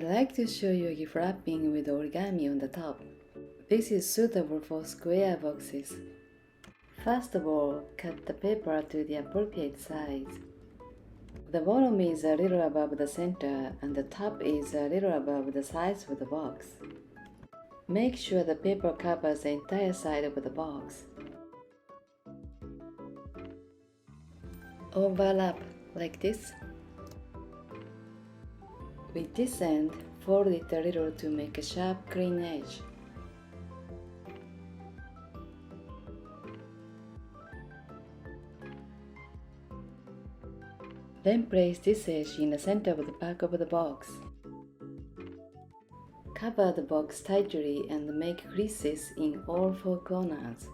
I'd like to show you a gift wrapping with origami on the top. This is suitable for square boxes. First of all, cut the paper to the appropriate size. The bottom is a little above the center and the top is a little above the size of the box. Make sure the paper covers the entire side of the box. Overlap like this. With this end, fold it a little to make a sharp, clean edge. Then place this edge in the center of the back of the box. Cover the box tightly and make creases in all four corners.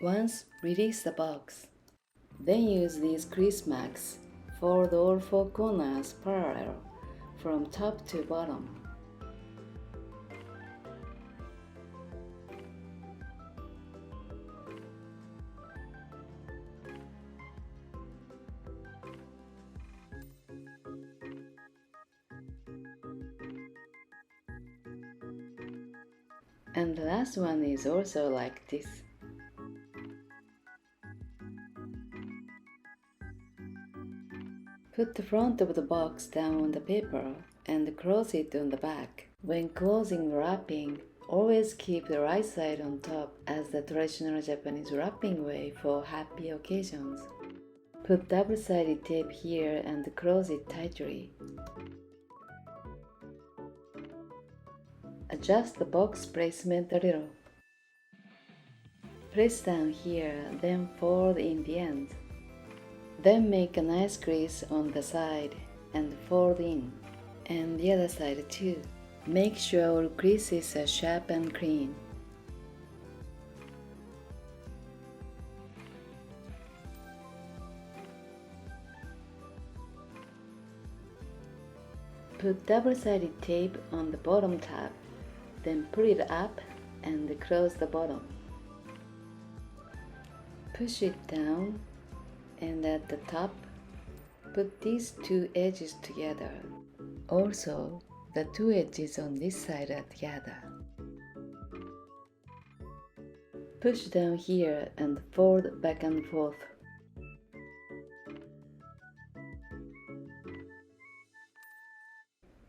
Once, release the box. Then use these crease marks. Fold all four corners parallel from top to bottom. And the last one is also like this. Put the front of the box down on the paper and close it on the back. When closing the wrapping, always keep the right side on top as the traditional Japanese wrapping way for happy occasions. Put double-sided tape here and close it tightly. Adjust the box placement a little. Press down here, then fold in the end. Then make a nice crease on the side and fold in, and the other side too. Make sure all creases are sharp and clean. Put double-sided tape on the bottom tab, then pull it up and close the bottom. Push it down, and at the top, put these two edges together. Also, the two edges on this side are together. Push down here and fold back and forth.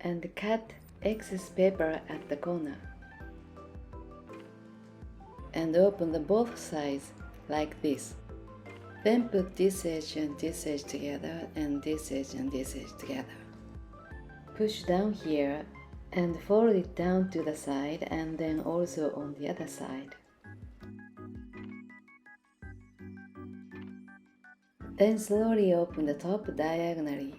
And cut excess paper at the corner. And open the both sides like this. Then put this edge and this edge together and this edge and this edge together. Push down here and fold it down to the side and then also on the other side. Then slowly open the top diagonally.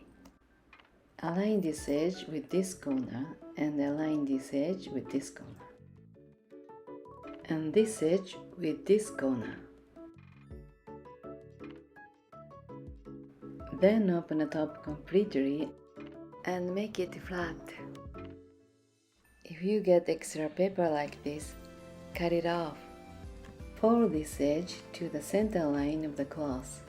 Align this edge with this corner and align this edge with this corner. And this edge with this corner. Then open the top completely and make it flat. If you get extra paper like this, cut it off. Fold this edge to the center line of the cloth.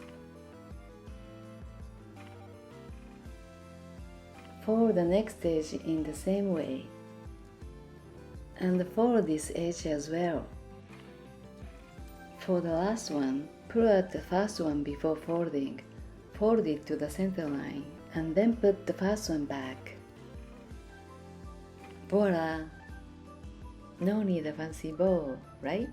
Fold the next edge in the same way. And fold this edge as well. For the last one, pull out the first one before folding. Fold it to the center line and then put the first one back. Voila! No need a fancy bow, right?